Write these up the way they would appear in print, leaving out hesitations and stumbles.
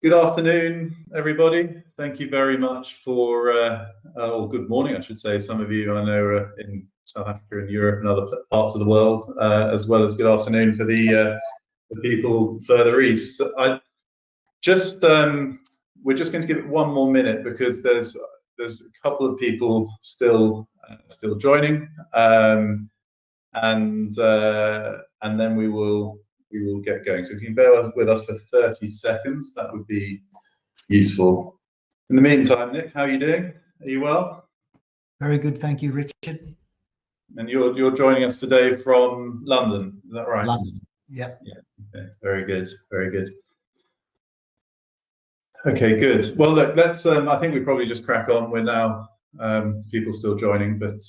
Good afternoon, everybody. Thank you very much for, or good morning, I should say. Some of you I know are in South Africa and Europe and other parts of the world, as well as good afternoon for the people further east. So we're just going to give it one more minute because there's a couple of people still joining, and then we will get going. So if you can bear with us for 30 seconds, that would be useful. In the meantime, Nick, how are you doing? Are you well? Very good, thank you, Richard. And you're joining us today from London, is that right? London, yeah. Okay. Very good, very good. Okay, good. Well, look, let's. I think we probably just crack on. We're now people still joining, but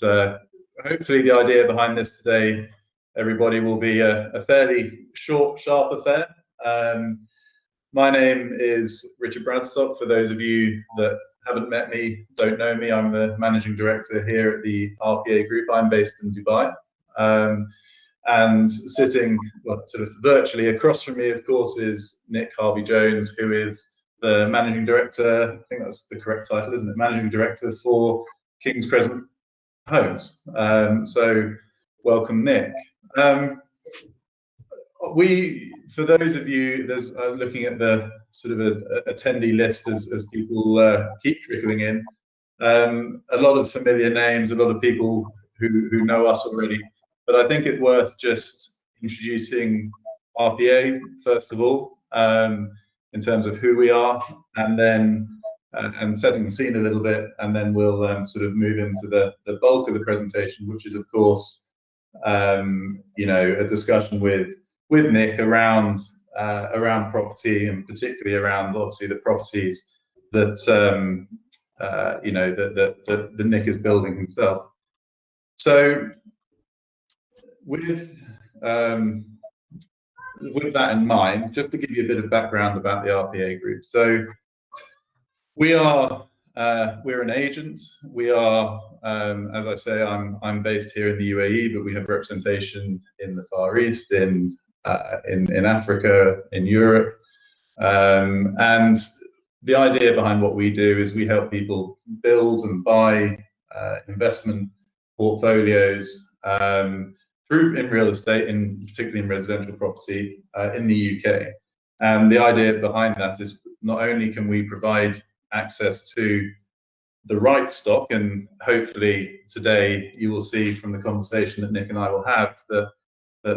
hopefully the idea behind this today, everybody, will be a fairly short, sharp affair. My name is Richard Bradstock. For those of you that haven't met me, don't know me, I'm the managing director here at the Rpa Group. I'm based in Dubai. And sitting, well, sort of virtually across from me, of course, is Nick Harvey-Jones, who is the managing director. I think that's the correct title, isn't it? Managing director for King's Crescent Homes. So welcome, Nick. For those of you, there's looking at the sort of attendee list as people keep trickling in. A lot of familiar names, a lot of people who know us already. But I think it's worth just introducing RPA first of all, in terms of who we are, and then and setting the scene a little bit, and then we'll sort of move into the bulk of the presentation, which is of course a discussion with Nick around property, and particularly around obviously the properties that that Nick is building himself. So with that in mind, just to give you a bit of background about the RPA Group. So we're an agent. We are, as I say, I'm based here in the UAE, but we have representation in the Far East, in Africa, in Europe, and the idea behind what we do is we help people build and buy investment portfolios in real estate, particularly in residential property in the UK. And the idea behind that is not only can we provide access to the right stock, and hopefully today you will see from the conversation that Nick and I will have that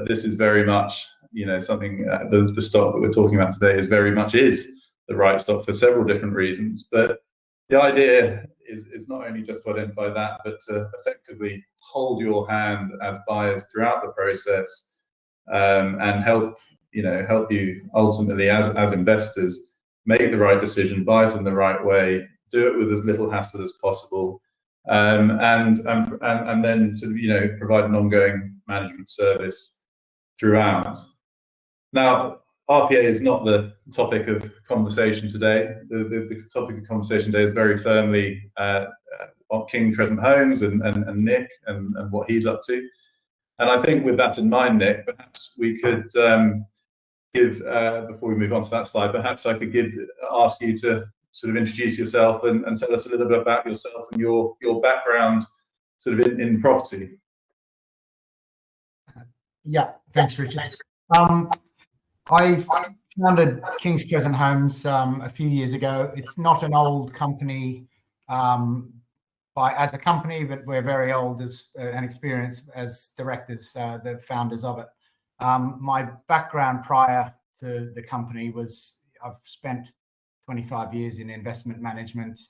this is very much, something, the stock that we're talking about today is the right stock for several different reasons. But the idea is not only just to identify that, but to effectively hold your hand as buyers throughout the process, and help you ultimately as investors make the right decision, buy it in the right way, do it with as little hassle as possible, and then to provide an ongoing management service throughout. Now, RPA is not the topic of conversation today. The topic of conversation today is very firmly on King Crescent Homes and Nick and what he's up to. And I think with that in mind, Nick, perhaps we could give, before we move on to that slide, perhaps I could ask you to sort of introduce yourself and tell us a little bit about yourself and your background sort of in property. Yeah, thanks, Richard. I founded King's Crescent Homes a few years ago. It's not an old company as a company, but we're very old as and experienced as directors, the founders of it. My background prior to the company was I've spent 25 years in investment management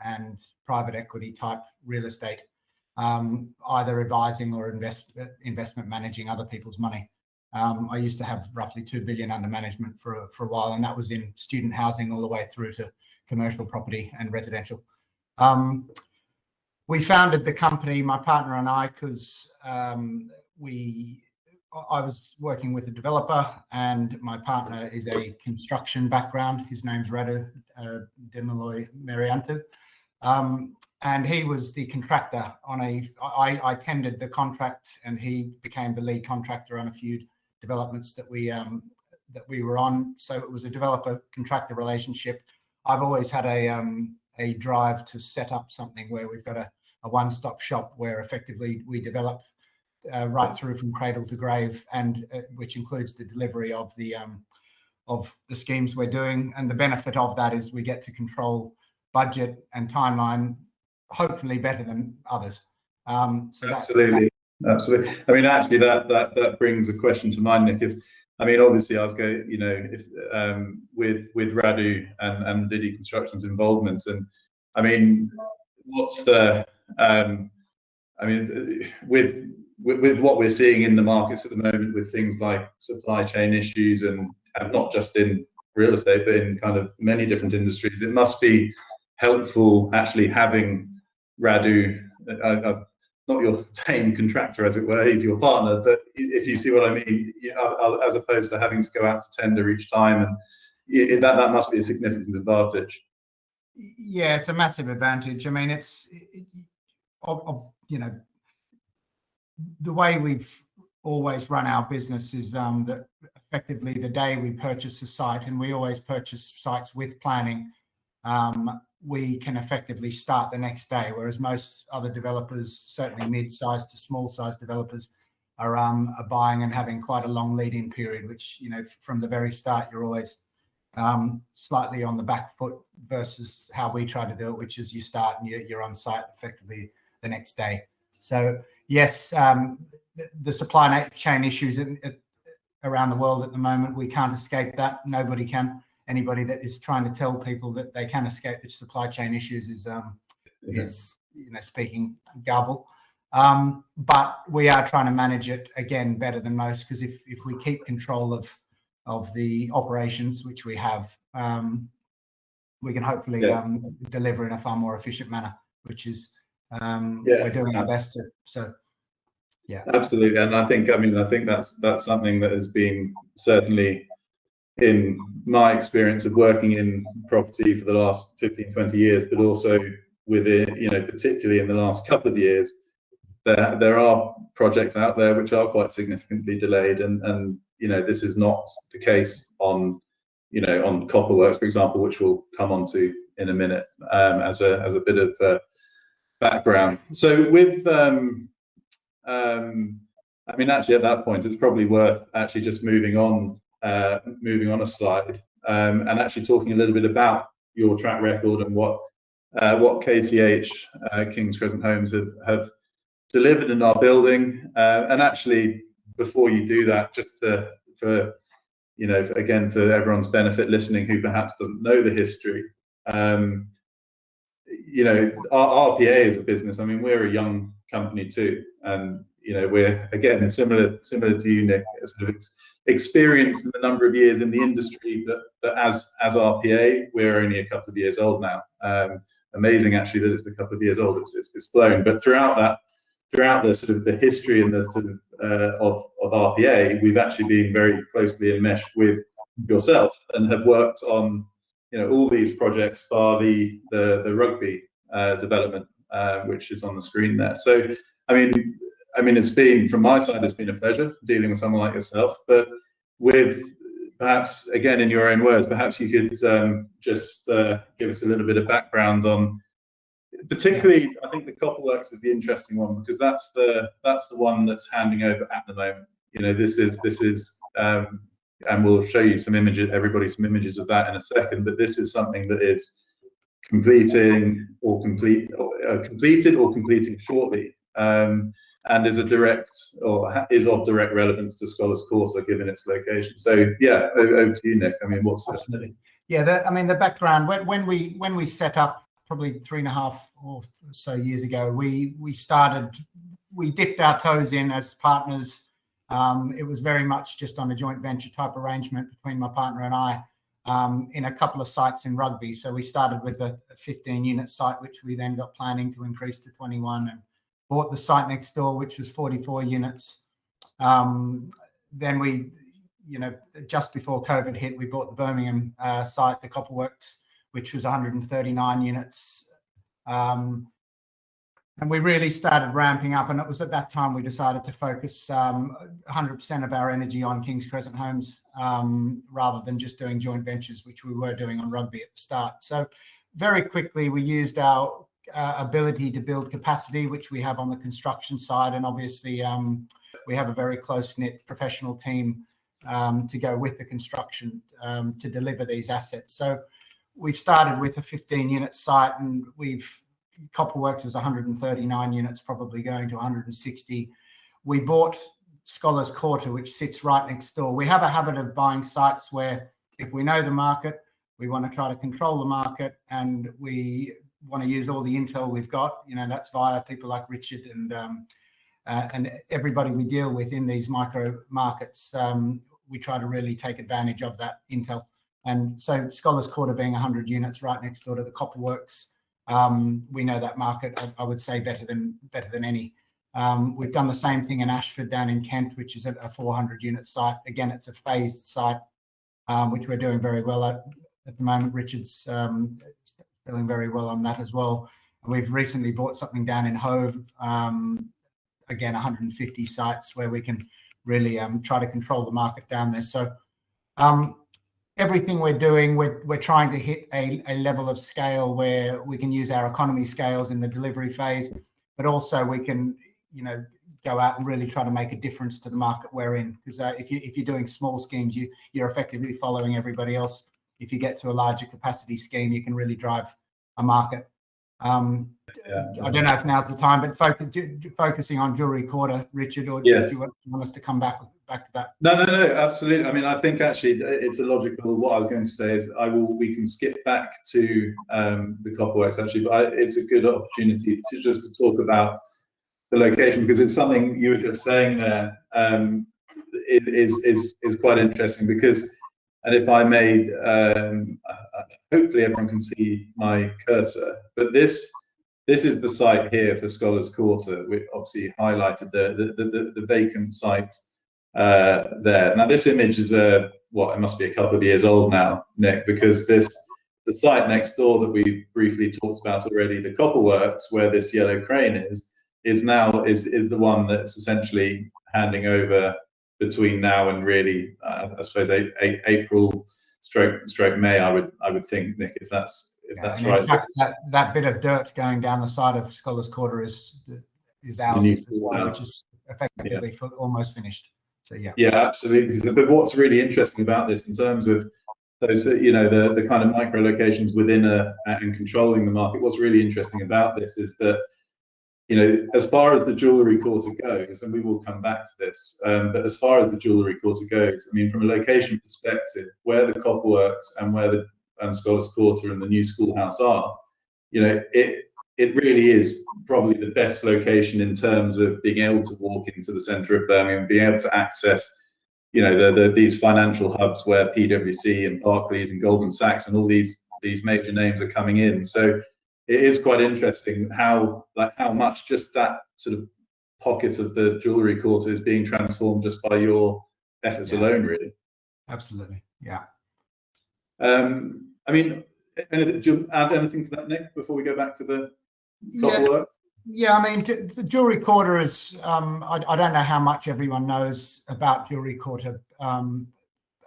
and private equity type real estate, either advising or investment managing other people's money. I used to have roughly 2 billion under management for a while, and that was in student housing all the way through to commercial property and residential. We founded the company, my partner and I, because I was working with a developer, and my partner is a construction background. His name's Radu Demaloy Mariantu. And he was the contractor on I tendered the contract, and he became the lead contractor on a few developments that that we were on. So it was a developer-contractor relationship. I've always had a drive to set up something where we've got a one-stop shop where effectively we develop right through from cradle to grave, and which includes the delivery of the schemes we're doing. And the benefit of that is we get to control budget and timeline, hopefully better than others. So absolutely. I mean, actually, that brings a question to mind, Nick. Obviously, I was going, if with Radu and Didi Construction's involvement, and I mean, what's the with what we're seeing in the markets at the moment, with things like supply chain issues, and not just in real estate, but in kind of many different industries, it must be helpful actually having Radu, not your tame contractor, as it were, he's your partner, but if you see what I mean, as opposed to having to go out to tender each time, and that must be a significant advantage. Yeah, it's a massive advantage. I mean, the way we've always run our business is that effectively the day we purchase a site, and we always purchase sites with planning, we can effectively start the next day, whereas most other developers, certainly mid-sized to small-sized developers, are buying and having quite a long lead-in period, which, from the very start, you're always slightly on the back foot versus how we try to do it, which is you start and you're on site effectively the next day. So yes, the supply chain issues around the world at the moment, we can't escape that. Nobody can. Anybody that is trying to tell people that they can escape the supply chain issues is speaking garble. But we are trying to manage it again better than most, because if we keep control of the operations, which we have, we can hopefully deliver in a far more efficient manner, which is we're doing our best to. So yeah, absolutely. And I think that's something that has been, certainly in my experience of working in property for the last 15-20 years, but also within, particularly in the last couple of years, there are projects out there which are quite significantly delayed, and this is not the case on Copperworks, for example, which we'll come on to in a minute, as a bit of background. So with actually at that point, it's probably worth actually just moving on a slide, and actually talking a little bit about your track record and what KCH, King's Crescent Homes, have delivered in our building. And actually, before you do that, just for everyone's benefit listening who perhaps doesn't know the history, our RPA as a business, we're a young company too, and we're, again, similar to you, Nick, sort of experienced in the number of years in the industry, but as RPA, we're only a couple of years old now. Amazing, actually, that it's a couple of years old. It's flown. But throughout the sort of the history and the sort of RPA, we've actually been very closely enmeshed with yourself and have worked on all these projects, bar the rugby development, which is on the screen there. So it's been, from my side, it's been a pleasure dealing with someone like yourself. But with, perhaps, again, in your own words, perhaps you could just give us a little bit of background on, particularly, I think the Copperworks is the interesting one, because that's the one that's handing over at the moment. This is and we'll show you some images, everybody, some images of that in a second. But this is something that is completed or completing shortly, and is of direct relevance to Scholars Quarter, given its location. So yeah, over to you, Nick. What's absolutely? Yeah, the background, when we set up probably 3.5 or so years ago, we dipped our toes in as partners. It was very much just on a joint venture type arrangement between my partner and I, in a couple of sites in Rugby. So we started with a 15-unit site, which we then got planning to increase to 21, and bought the site next door, which was 44 units. Then we, just before COVID hit, we bought the Birmingham site, the Copperworks, which was 139 units. And we really started ramping up, and it was at that time we decided to focus 100% of our energy on Kings Crescent Homes, rather than just doing joint ventures, which we were doing on Rugby at the start. So very quickly we used our ability to build capacity, which we have on the construction side, and obviously we have a very close-knit professional team to go with the construction to deliver these assets. So we've started with a 15-unit site, and Copperworks was 139 units, probably going to 160. We bought Scholars Quarter, which sits right next door. We have a habit of buying sites where if we know the market, we want to try to control the market, and we want to use all the intel we've got. You know, that's via people like Richard and everybody we deal with in these micro markets. We try to really take advantage of that intel. And so Scholars Quarter being 100 units right next door to the Copperworks, we know that market, I would say, better than any. We've done the same thing in Ashford down in Kent, which is a 400-unit site. Again, it's a phased site, which we're doing very well at the moment. Richard's doing very well on that as well. And we've recently bought something down in Hove, again, 150 sites where we can really try to control the market down there. So everything we're doing, we're trying to hit a level of scale where we can use our economy scales in the delivery phase, but also we can, you know, go out and really try to make a difference to the market we're in. Because if you're doing small schemes, you're effectively following everybody else. If you get to a larger capacity scheme, you can really drive a market. I don't know if now's the time, but focusing on Jewellery Quarter, Richard, or yes. do you want us to come back to that? No, absolutely. I mean, I think actually it's a logical. What I was going to say is we can skip back to the Copperworks actually, but it's a good opportunity to just talk about the location, because it's something you were just saying there. It is quite interesting because, and if I may, hopefully everyone can see my cursor, but this is the site here for Scholars Quarter. We obviously highlighted the vacant site there. Now this image is it must be a couple of years old now, Nick, because the site next door that we've briefly talked about already, the Copperworks, where this yellow crane is the one that's essentially handing over between now and really, I suppose, April stroke May. I would think, Nick, if that's right. In fact, that bit of dirt going down the side of Scholars Quarter is ours as well, which is effectively almost finished. So yeah, absolutely. But what's really interesting about this, in terms of those, you know, the kind of micro locations within and controlling the market, what's really interesting about this is that, you know, as far as the Jewellery Quarter goes, and we will come back to this, but as far as the Jewellery Quarter goes, I mean, from a location perspective, where the Copperworks and Scholars Quarter and the new schoolhouse are, you know, it really is probably the best location in terms of being able to walk into the centre of Birmingham, being able to access, you know, these financial hubs where PwC and Barclays and Goldman Sachs and all these major names are coming in. So it is quite interesting how much just that sort of pocket of the Jewellery Quarter is being transformed just by your efforts alone, really. Absolutely, yeah. I mean, do you add anything to that, Nick, before we go back to the Copperworks? Yeah, I mean, the Jewellery Quarter is, I don't know how much everyone knows about Jewellery Quarter. I'm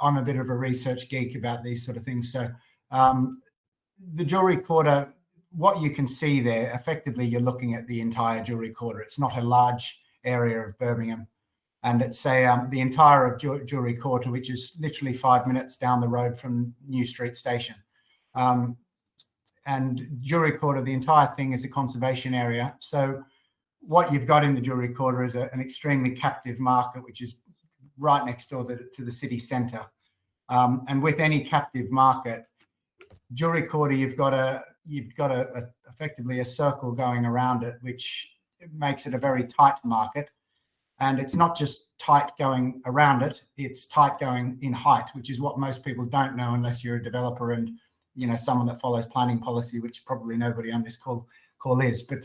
a bit of a research geek about these sort of things. So the Jewellery Quarter, what you can see there, effectively, you're looking at the entire Jewellery Quarter. It's not a large area of Birmingham. And it's the entire of Jewellery Quarter, which is literally 5 minutes down the road from New Street Station. And Jewellery Quarter, the entire thing is a conservation area. So what you've got in the Jewellery Quarter is an extremely captive market, which is right next door to the city centre. And with any captive market, Jewellery Quarter, you've got effectively a circle going around it, which makes it a very tight market. And it's not just tight going around it, it's tight going in height, which is what most people don't know unless you're a developer and, you know, someone that follows planning policy, which probably nobody on this call is. But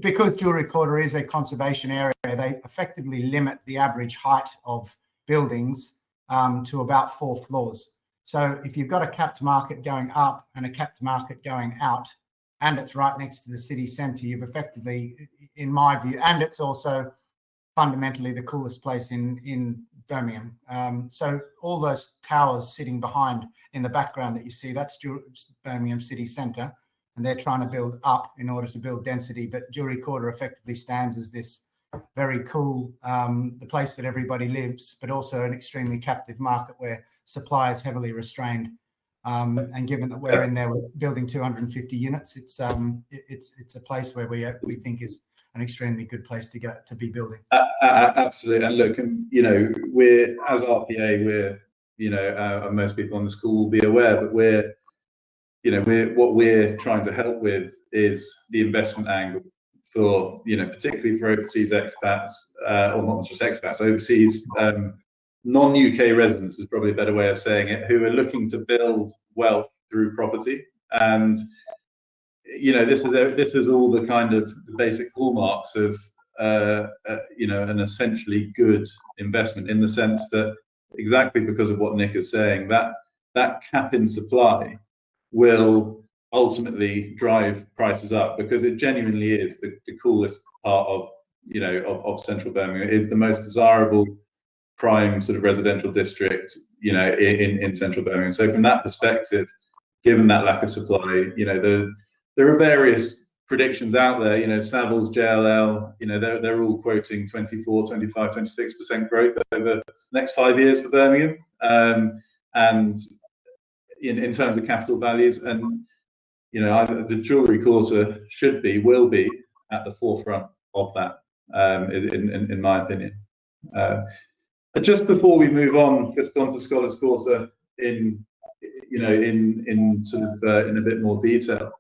because Jewellery Quarter is a conservation area, they effectively limit the average height of buildings to about 4 floors. So if you've got a capped market going up and a capped market going out, and it's right next to the city centre, you've effectively, in my view, and it's also fundamentally the coolest place in Birmingham. So all those towers sitting behind in the background that you see, that's Birmingham city centre, and they're trying to build up in order to build density. But Jewellery Quarter effectively stands as this very cool, the place that everybody lives, but also an extremely captive market where supply is heavily restrained. And given that we're in there with building 250 units, it's a place where we think is an extremely good place to go to be building. Absolutely. And look, we're, as RPA, we're, and most people on the call will be aware, but what we're trying to help with is the investment angle for, particularly for overseas expats, or not just expats, overseas non-UK residents is probably a better way of saying it, who are looking to build wealth through property. And this is all the kind of the basic hallmarks of an essentially good investment, in the sense that, exactly because of what Nick is saying, that cap in supply will ultimately drive prices up, because it genuinely is the coolest part of central Birmingham. It is the most desirable prime sort of residential district, in central Birmingham. So from that perspective, given that lack of supply, there are various predictions out there. Savills, JLL, they're all quoting 24, 25, 26% growth over the next 5 years for Birmingham. And in terms of capital values, and the Jewellery Quarter will be at the forefront of that, in my opinion. But just before we move on, just on to Scholars Quarter in a bit more detail.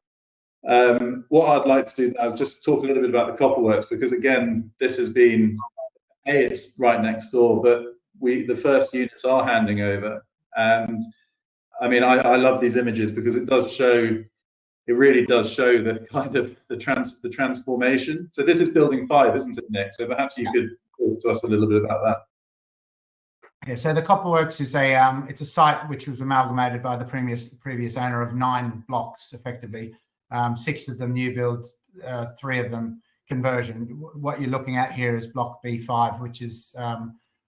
What I'd like to do now is just talk a little bit about the Copperworks, because again, this has been, it's right next door, but the first units are handing over. And I mean, I love these images because it really does show the kind of the transformation. So this is building 5, isn't it, Nick? So perhaps you could talk to us a little bit about that. Yeah, so the Copperworks is it's a site which was amalgamated by the previous owner of 9 blocks, effectively. 6 of them new builds, 3 of them conversion. What you're looking at here is block B5, which is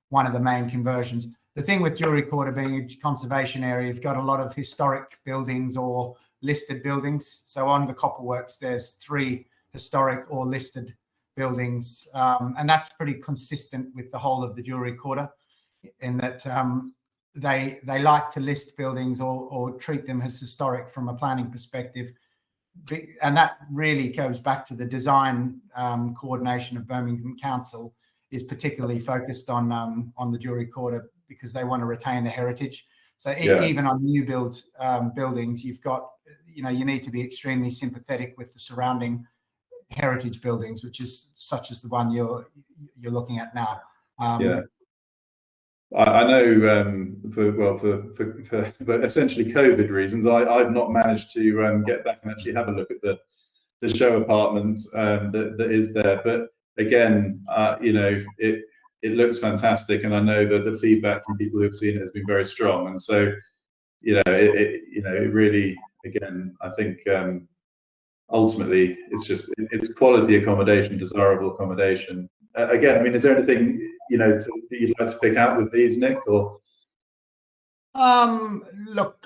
one of the main conversions. The thing with Jewellery Quarter being a conservation area, you've got a lot of historic buildings or listed buildings. So on the Copperworks, there's 3 historic or listed buildings, and that's pretty consistent with the whole of the Jewellery Quarter, in that they like to list buildings or treat them as historic from a planning perspective. And that really goes back to the design coordination of Birmingham Council, is particularly focused on the Jewellery Quarter, because they want to retain the heritage. So even on new build buildings, you've got, you need to be extremely sympathetic with the surrounding heritage buildings, which is such as the one you're looking at now. I know for essentially COVID reasons, I've not managed to get back and actually have a look at the show apartment that is there. But again, it looks fantastic, and I know that the feedback from people who've seen it has been very strong. And so, it really, again, I think ultimately it's quality accommodation, desirable accommodation. Again, I mean, is there anything that you'd like to pick out with these, Nick? Or look,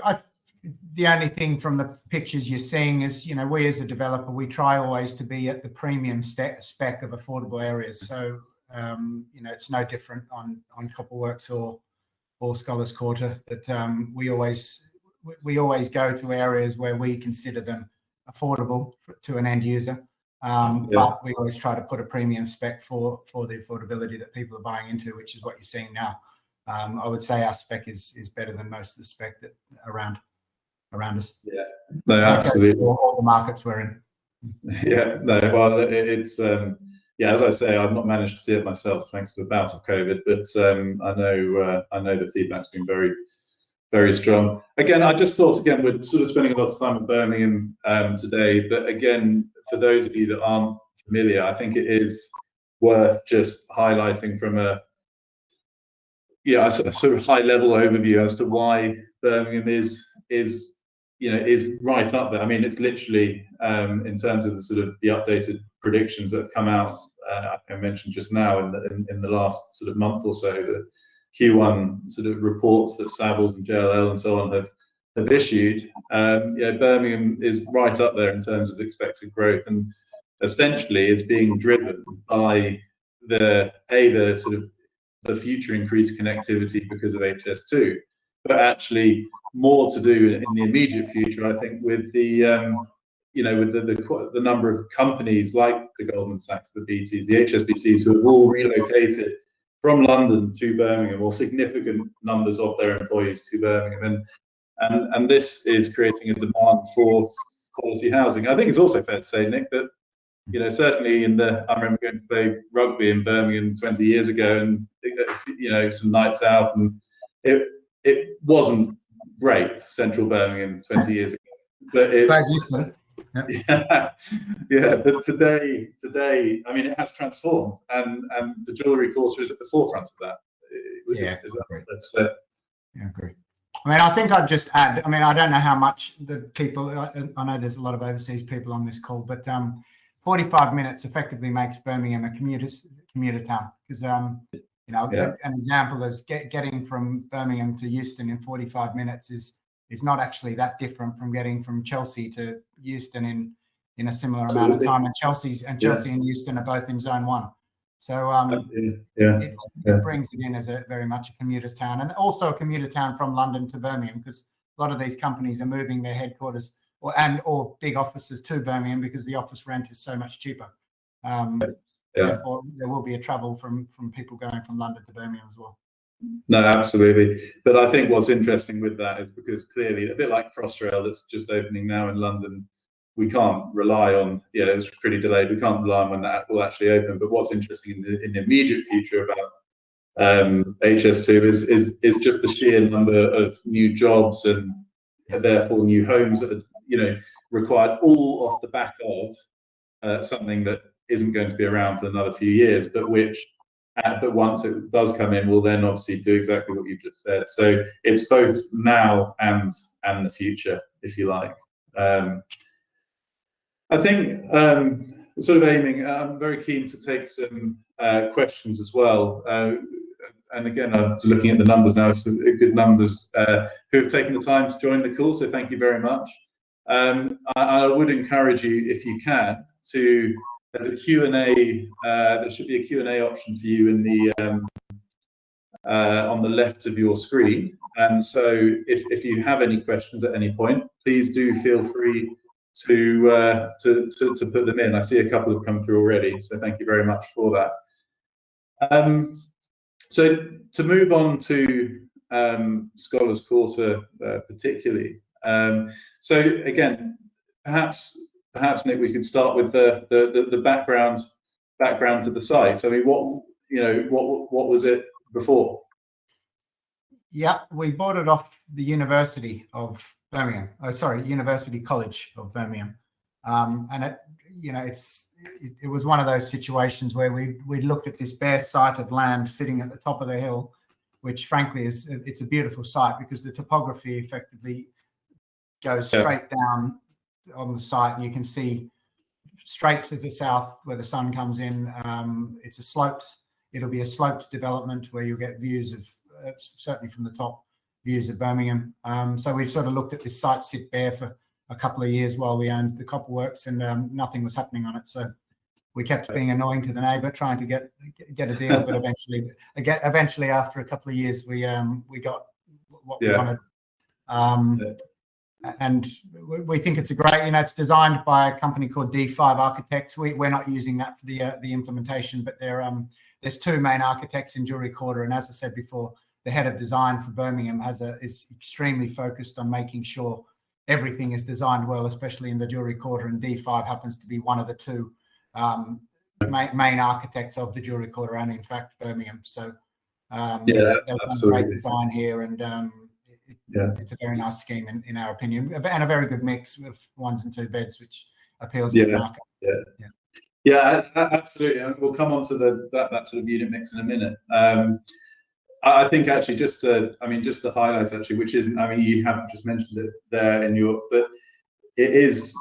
the only thing from the pictures you're seeing is, we as a developer, we try always to be at the premium spec of affordable areas. So it's no different on Copperworks or Scholars Quarter, that we always go to areas where we consider them affordable to an end user. But we always try to put a premium spec for the affordability that people are buying into, which is what you're seeing now. I would say our spec is better than most of the spec that around us. Yeah, no, absolutely. All the markets we're in. Yeah, no, well, it's as I say, I've not managed to see it myself thanks to the bout of COVID, but I know the feedback's been very, very strong. Again, I just thought, we're sort of spending a lot of time in Birmingham today, but again, for those of you that aren't familiar, I think it is worth just highlighting from a sort of high level overview as to why Birmingham is is right up there. I mean, it's literally in terms of the updated predictions that have come out. I mentioned just now in the last sort of month or so, the Q1 sort of reports that Savills and JLL and so on have issued. Birmingham is right up there in terms of expected growth, and essentially it's being driven by the future increased connectivity because of HS2, but actually more to do in the immediate future, I think, with the number of companies like the Goldman Sachs, the BTs, the HSBCs, who have all relocated from London to Birmingham, or significant numbers of their employees to Birmingham, and this is creating a demand for quality housing. I think it's also fair to say, Nick, that certainly I remember going to play rugby in Birmingham 20 years ago, and some nights out, and it wasn't great, central Birmingham 20 years ago. But but today, I mean, it has transformed, and the Jewellery Quarter is at the forefront of that. I agree. I mean, I think I'd just add, I mean, I don't know how much the people, I know there's a lot of overseas people on this call, but 45 minutes effectively makes Birmingham a commuter town, because an example is getting from Birmingham to Euston in 45 minutes is not actually that different from getting from Chelsea to Euston in a similar amount of time. And Chelsea and Euston are both in Zone 1. So it brings it in as very much a commuter's town, and also a commuter town from London to Birmingham, because a lot of these companies are moving their headquarters or big offices to Birmingham because the office rent is so much cheaper. Therefore, there will be a travel from people going from London to Birmingham as well. No, absolutely. But I think what's interesting with that is because clearly, a bit like Crossrail that's just opening now in London, we can't rely on, it was pretty delayed. We can't rely on when that will actually open. But what's interesting in the immediate future about HS2 is just the sheer number of new jobs and therefore new homes that are, required, all off the back of something that isn't going to be around for another few years, but once it does come in, we'll then obviously do exactly what you've just said. So it's both now and the future, if you like. I think sort of aiming, I'm very keen to take some questions as well. And again, I'm looking at the numbers now, some good numbers who have taken the time to join the call, so thank you very much. I would encourage you, if you can, there's a Q&A, there should be a Q&A option for you in the on the left of your screen. And so if you have any questions at any point, please do feel free to put them in. I see a couple have come through already, so thank you very much for that. So to move on to Scholars Quarter particularly. So again, perhaps Nick, we could start with the background to the site. I mean, what was it before? Yeah, we bought it off the University of Birmingham. University College of Birmingham, and it was one of those situations where we looked at this bare site of land sitting at the top of the hill, which frankly it's a beautiful site because the topography effectively goes straight down on the site, and you can see straight to the south where the sun comes in. It'll be a sloped development where you'll get views of, certainly from the top, views of Birmingham. So we sort of looked at this site sit bare for a couple of years while we owned the Copperworks, and nothing was happening on it. So we kept being annoying to the neighbour, trying to get a deal, but eventually after a couple of years, we got what we wanted. And we think it's a great, it's designed by a company called D5 Architects. We're not using that for the implementation, but there's two main architects in Jewellery Quarter, and as I said before, the head of design for Birmingham is extremely focused on making sure everything is designed well, especially in the Jewellery Quarter, and D5 happens to be one of the two main architects of the Jewellery Quarter, and in fact Birmingham. So they've done a great design here, and it's a very nice scheme in our opinion, and a very good mix of 1s and 2 beds, which appeals to the market. Yeah, absolutely. And we'll come on to that sort of unit mix in a minute. I think actually just to highlight actually, which isn't, I mean, you have just mentioned it there in your, but it is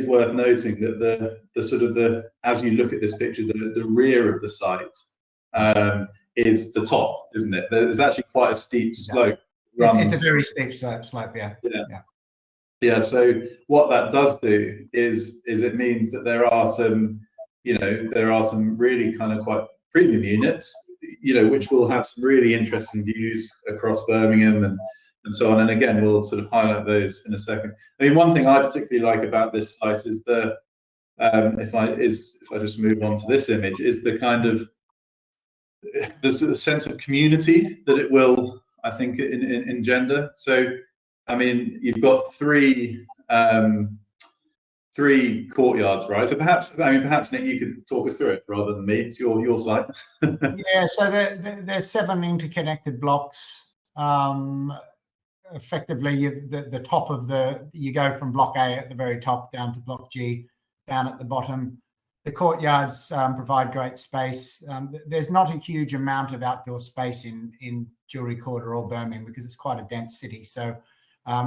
worth noting that the sort of as you look at this picture, the rear of the site is the top, isn't it? There's actually quite a steep slope. It's a very steep slope, yeah. Yeah. So what that does do is it means that there are some really kind of quite premium units, which will have some really interesting views across Birmingham and so on. And again, we'll sort of highlight those in a second. I mean, one thing I particularly like about this site is if I just move on to this image, is the kind of the sort of sense of community that it will, I think, engender. So, I mean, you've got three courtyards, right? So perhaps Nick, you could talk us through it rather than me. It's your site. Yeah. So there's 7 interconnected blocks. Effectively, the top of you go from block A at the very top down to block G down at the bottom. The courtyards provide great space. There's not a huge amount of outdoor space in Jewellery Quarter or Birmingham because it's quite a dense city. So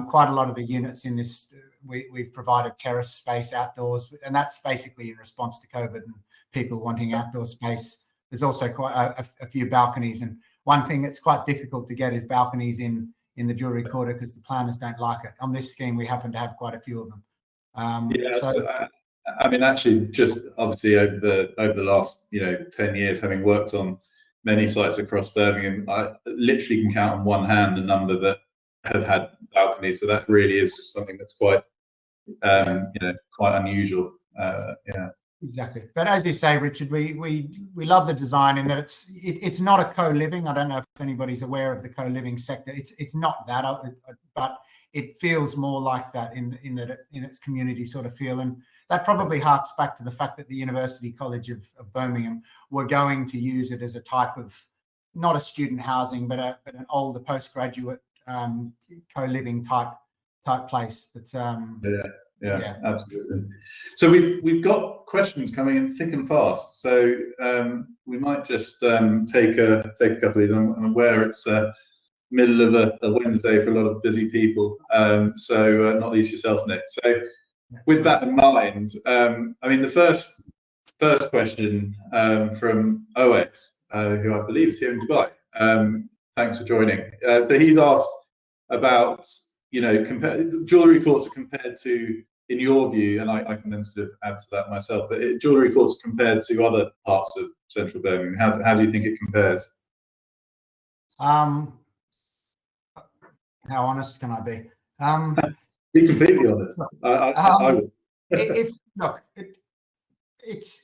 quite a lot of the units in this, we've provided terrace space outdoors, and that's basically in response to COVID and people wanting outdoor space. There's also quite a few balconies, and one thing that's quite difficult to get is balconies in the Jewellery Quarter because the planners don't like it. On this scheme, we happen to have quite a few of them. I mean, actually, just obviously over the last 10 years, having worked on many sites across Birmingham, I literally can count on one hand the number that have had balconies. So that really is something that's quite quite unusual. Exactly. But as you say, Richard, we love the design in that it's not a co-living. I don't know if anybody's aware of the co-living sector. It's not that, but it feels more like that in its community sort of feel. And that probably harks back to the fact that the University College of Birmingham were going to use it as a type of, not a student housing, but an older postgraduate co-living type place. But yeah, absolutely. So we've got questions coming in thick and fast. So we might just take a couple of these. I'm aware it's middle of a Wednesday for a lot of busy people. So not least yourself, Nick. So with that in mind, I mean, the first question from OX, who I believe is here in Dubai. Thanks for joining. So he's asked about Jewellery Quarter compared to, in your view, and I can then sort of add to that myself, but Jewellery Quarter compared to other parts of central Birmingham, how do you think it compares? How honest can I be? Be completely honest. I would. It's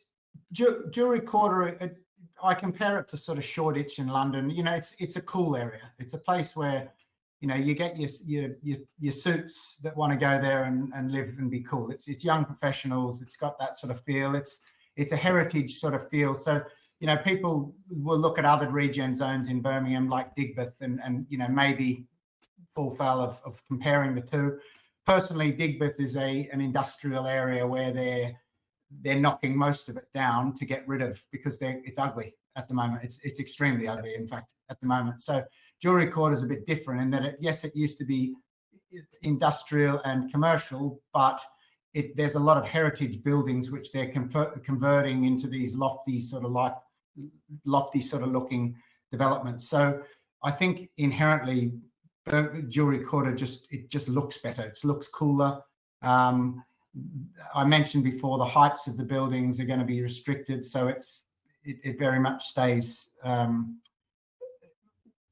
Jewellery Quarter. I compare it to sort of Shoreditch in London. It's a cool area. It's a place where you get your suits that want to go there and live and be cool. It's young professionals. It's got that sort of feel. It's a heritage sort of feel. So people will look at other regen zones in Birmingham like Digbeth and maybe fall foul of comparing the two. Personally, Digbeth is an industrial area where they're knocking most of it down to get rid of because it's ugly at the moment. It's extremely ugly, in fact, at the moment. So Jewellery Quarter is a bit different in that it used to be industrial and commercial, but there's a lot of heritage buildings which they're converting into these lofty sort of looking developments. So I think inherently Jewellery Quarter just looks better. It looks cooler. I mentioned before the heights of the buildings are going to be restricted, so it very much stays.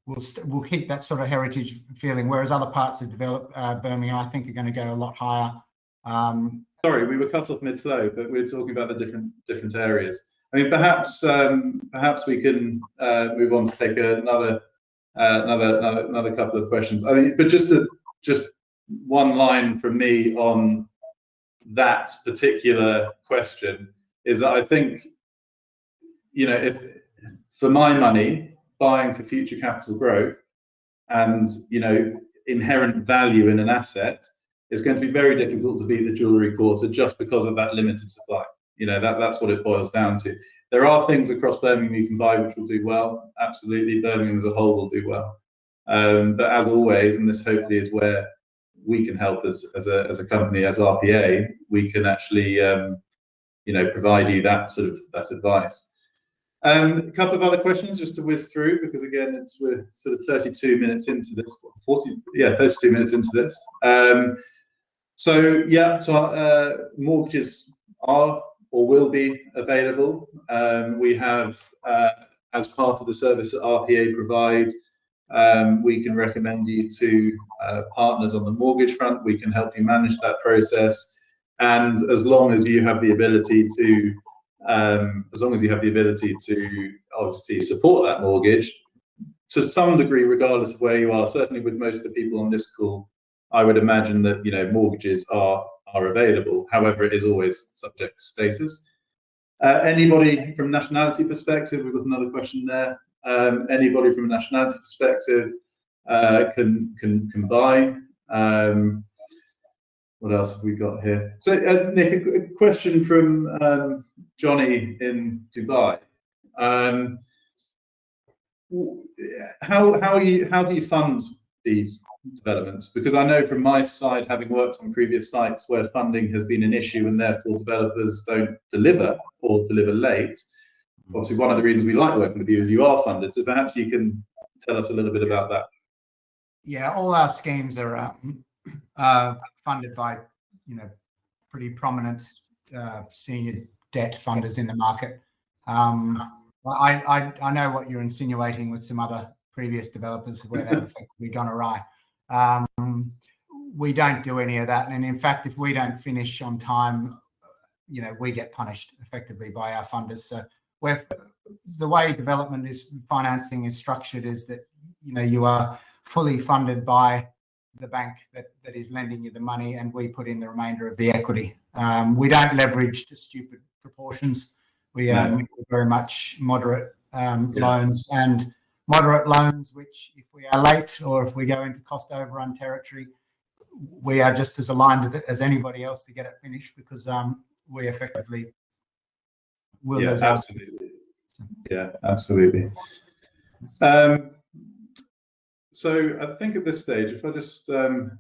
We'll keep that sort of heritage feeling, whereas other parts of Birmingham, I think, are going to go a lot higher. Sorry, we were cut off mid-flow, but we were talking about the different areas. I mean, perhaps we can move on to take another couple of questions. I mean, but just one line from me on that particular question is that I think, if for my money, buying for future capital growth and inherent value in an asset, it's going to be very difficult to beat the Jewellery Quarter just because of that limited supply. That's what it boils down to. There are things across Birmingham you can buy which will do well. Absolutely, Birmingham as a whole will do well. But as always, and this hopefully is where we can help as a company, as RPA, we can actually provide you that advice. A couple of other questions just to whiz through, because again, we're sort of 32 minutes into this, 32 minutes into this. Mortgages are or will be available. We have, as part of the service that RPA provide, we can recommend you to partners on the mortgage front. We can help you manage that process, and as long as you have the ability to obviously support that mortgage to some degree, regardless of where you are. Certainly, with most of the people on this call, I would imagine that mortgages are available. However, it is always subject to status. Anybody from nationality perspective? We've got another question there. Anybody from a nationality perspective can buy. What else have we got here? So, Nick, a question from Johnny in Dubai. How do you fund these developments? Because I know from my side, having worked on previous sites where funding has been an issue and therefore developers don't deliver or deliver late. Obviously, one of the reasons we like working with you is you are funded. So perhaps you can tell us a little bit about that. Yeah, all our schemes are funded by pretty prominent senior debt funders in the market. I know what you're insinuating with some other previous developers where they've effectively gone awry. We don't do any of that, and in fact, if we don't finish on time, we get punished effectively by our funders. So the way development financing is structured is that you are fully funded by the bank that is lending you the money, and we put in the remainder of the equity. We don't leverage to stupid proportions. We very much moderate loans, and moderate loans which, if we are late or if we go into cost overrun territory, we are just as aligned as anybody else to get it finished, because we effectively will lose out. Absolutely. Yeah, absolutely. So I think at this stage, if I just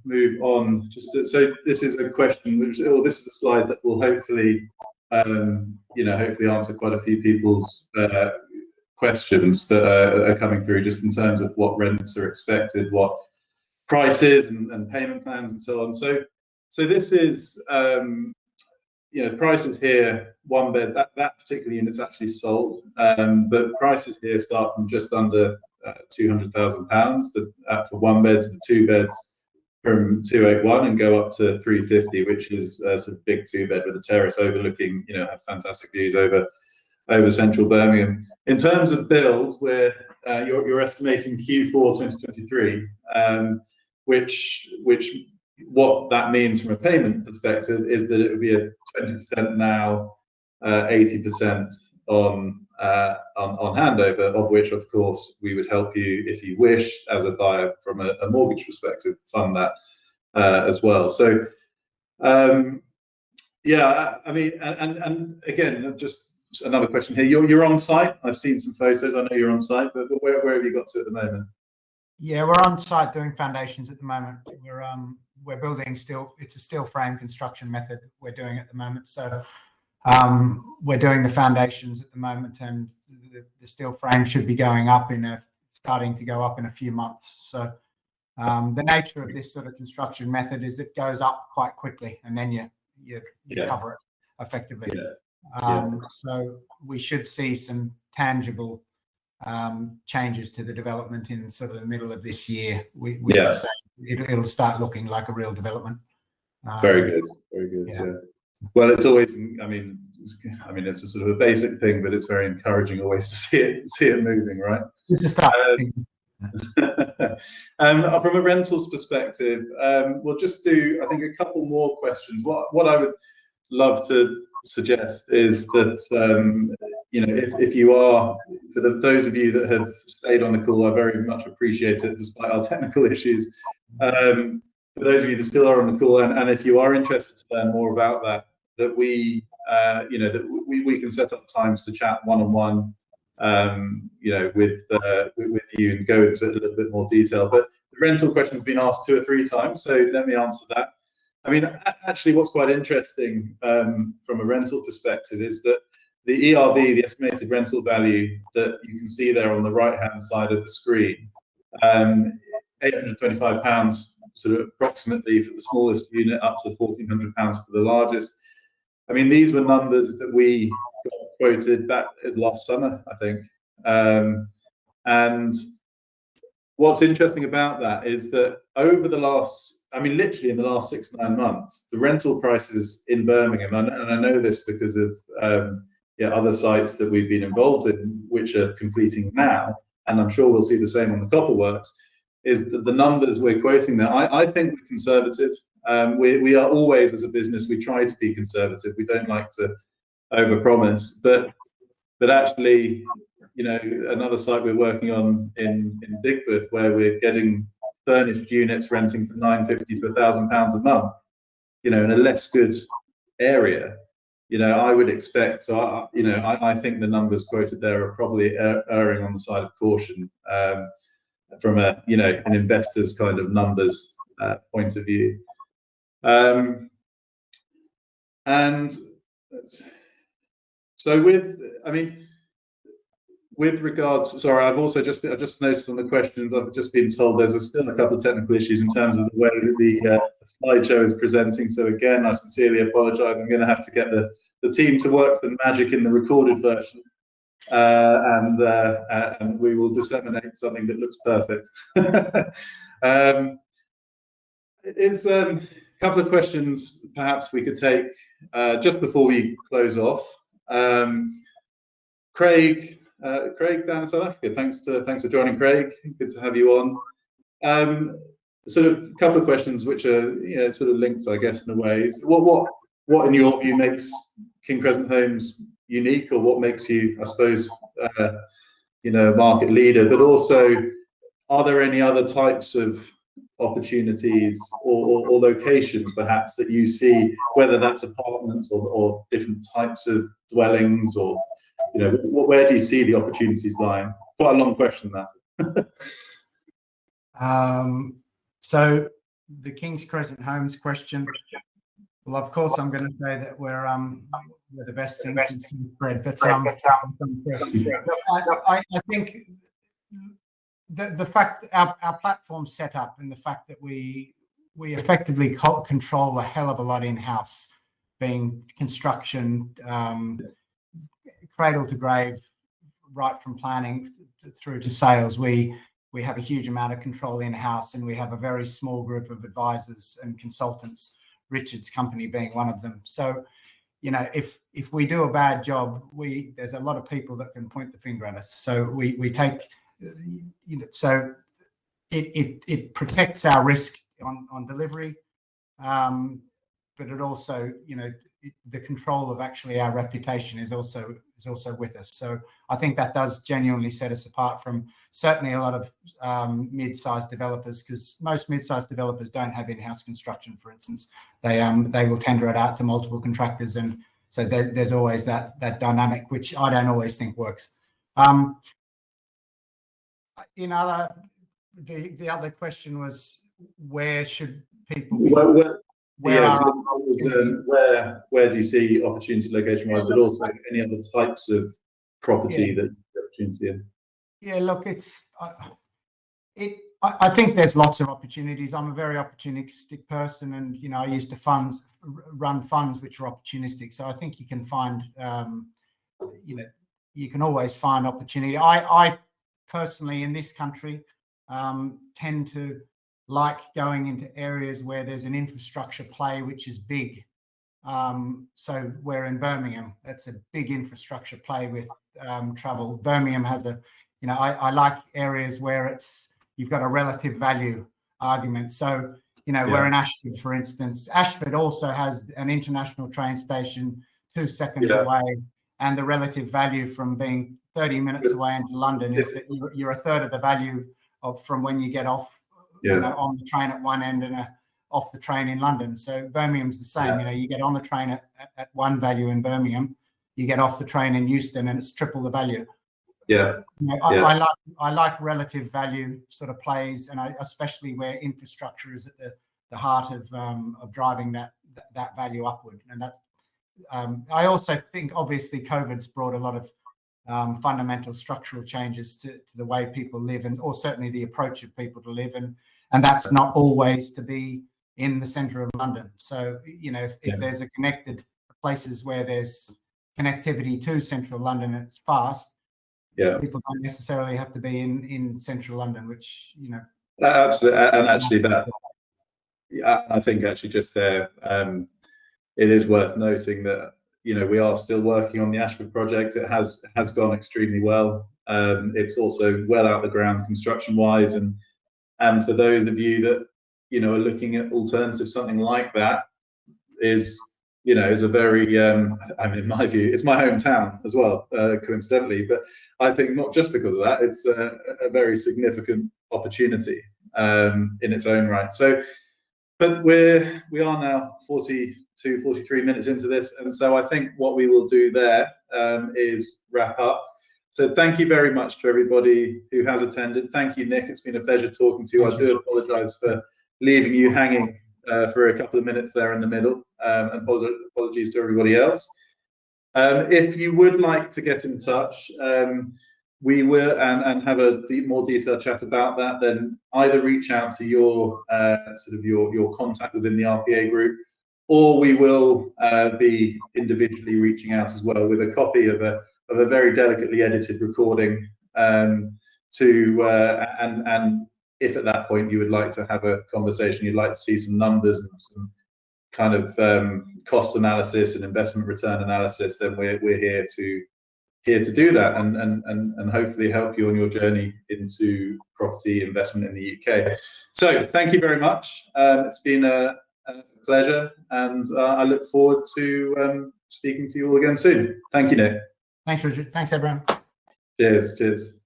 move on, so this is a question, this is a slide that will hopefully, hopefully answer quite a few people's questions that are coming through, just in terms of what rents are expected, what prices and payment plans and so on. So this is, prices here, one bed, that particular unit's actually sold, but prices here start from just under £200,000 for one beds, and two beds from 281 and go up to 350, which is a sort of big two bed with a terrace overlooking, have fantastic views over central Birmingham. In terms of builds, where you're estimating Q4 2023, which what that means from a payment perspective is that it would be a 20% now, 80% on handover, of which, of course, we would help you, if you wish, as a buyer from a mortgage perspective, fund that as well. So, and again, just another question here. You're on site. I've seen some photos. I know you're on site, but where have you got to at the moment? Yeah, we're on site doing foundations at the moment. We're building steel. It's a steel frame construction method we're doing at the moment. So we're doing the foundations at the moment, and the steel frame should be starting to go up in a few months. So the nature of this sort of construction method is it goes up quite quickly, and then you cover it effectively. So we should see some tangible changes to the development in sort of the middle of this year. We would say it'll start looking like a real development. Very good. Yeah. Well, it's always, I mean, it's a sort of a basic thing, but it's very encouraging always to see it moving, right? Good to start. From a rentals perspective, we'll just do, I think, a couple more questions. What I would love to suggest is that, if you are, for those of you that have stayed on the call, I very much appreciate it, despite our technical issues. For those of you that still are on the call, and if you are interested to learn more about that, that we can set up times to chat one-on-one, with you and go into it a little bit more detail. But the rental question has been asked 2 or 3 times, so let me answer that. I mean, actually, what's quite interesting from a rental perspective is that the ERV, the estimated rental value that you can see there on the right-hand side of the screen, £825, sort of approximately for the smallest unit, up to £1,400 for the largest. I mean, these were numbers that we got quoted back last summer, I think. And what's interesting about that is that over the last, literally in the last 6 to 9 months, the rental prices in Birmingham, and I know this because of other sites that we've been involved in, which are completing now, and I'm sure we'll see the same on the Copperworks, is that the numbers we're quoting there, I think we're conservative. We are always, as a business, we try to be conservative. We don't like to overpromise, but actually, another site we're working on in Digbeth, where we're getting furnished units renting for £950 to £1,000 a month, in a less good area. I would expect. So I think the numbers quoted there are probably erring on the side of caution from an investor's kind of numbers point of view. And so with regards, sorry, I've just noticed on the questions, I've just been told there's still a couple of technical issues in terms of the way that the slideshow is presenting. So again, I sincerely apologise. I'm going to have to get the team to work some magic in the recorded version, and we will disseminate something that looks perfect. Is a couple of questions perhaps we could take just before we close off. Craig down in South Africa. Thanks for joining, Craig. Good to have you on. Sort of a couple of questions which are sort of linked, I guess, in a way. What in your view makes King Crescent Homes unique, or what makes you, I suppose, a market leader? But also, are there any other types of opportunities or locations perhaps that you see, whether that's apartments or different types of dwellings, or where do you see the opportunities lying? Quite a long question, that. So the King's Crescent Homes question. Well, of course, I'm going to say that we're the best thing since bread, but I think the fact our platform set up, and the fact that we effectively control a hell of a lot in house, being construction, cradle to grave, right from planning through to sales. We have a huge amount of control in house, and we have a very small group of advisors and consultants, Richard's company being one of them. So, if we do a bad job, there's a lot of people that can point the finger at us. So we take, so it protects our risk on delivery, but it also, the control of actually our reputation is also with us. So I think that does genuinely set us apart from certainly a lot of mid-sized developers, because most mid-sized developers don't have in-house construction, for instance. They will tender it out to multiple contractors, and so there's always that dynamic, which I don't always think works. The other question was, where should people be? Where do you see opportunity location-wise, but also any other types of property that the opportunity in? Yeah, look, I think there's lots of opportunities. I'm a very opportunistic person, and I used to run funds which are opportunistic. So I think you can find, you can always find opportunity. I personally, in this country, tend to like going into areas where there's an infrastructure play which is big. So we're in Birmingham. That's a big infrastructure play with travel. Birmingham has I like areas where you've got a relative value argument. So, we're in Ashford, for instance. Ashford also has an international train station 2 seconds away, and the relative value from being 30 minutes away into London is that you're a third of the value from when you get off on the train at one end, and off the train in London. So Birmingham's the same. You know, you get on the train at one value in Birmingham, you get off the train in Euston, and it's triple the value. Yeah. You know, I like relative value sort of plays, and especially where infrastructure is at the heart of driving that value upward. And that I also think obviously COVID's brought a lot of fundamental structural changes to the way people live, or certainly the approach of people to live, and that's not always to be in the centre of London. So, you know, if there's a connected places where there's connectivity to central London and it's fast, people don't necessarily have to be in central London, which, you know. Absolutely. And actually that, I think actually just there, it is worth noting that, you know, we are still working on the Ashford project. It has gone extremely well. It's also well out the ground construction wise, and for those of you that, you know, are looking at alternatives, something like that is, you know, is a very I mean, in my view, it's my hometown as well, coincidentally, but I think not just because of that, it's a very significant opportunity in its own right. So, but we are now 42, 43 minutes into this, and so I think what we will do there is wrap up. So thank you very much to everybody who has attended. Thank you, Nick. It's been a pleasure talking to you. I do apologise for leaving you hanging for a couple of minutes there in the middle, and apologies to everybody else. If you would like to get in touch, we will and have a more detailed chat about that, then either reach out to your sort of your contact within the RPA group, or we will be individually reaching out as well with a copy of a very delicately edited recording to and if at that point you would like to have a conversation, you'd like to see some numbers and some kind of cost analysis and investment return analysis, then we're here to do that and hopefully help you on your journey into property investment in the UK. So thank you very much. It's been a pleasure, and I look forward to speaking to you all again soon. Thank you, Nick. Thanks, Richard. Thanks, everyone. Cheers.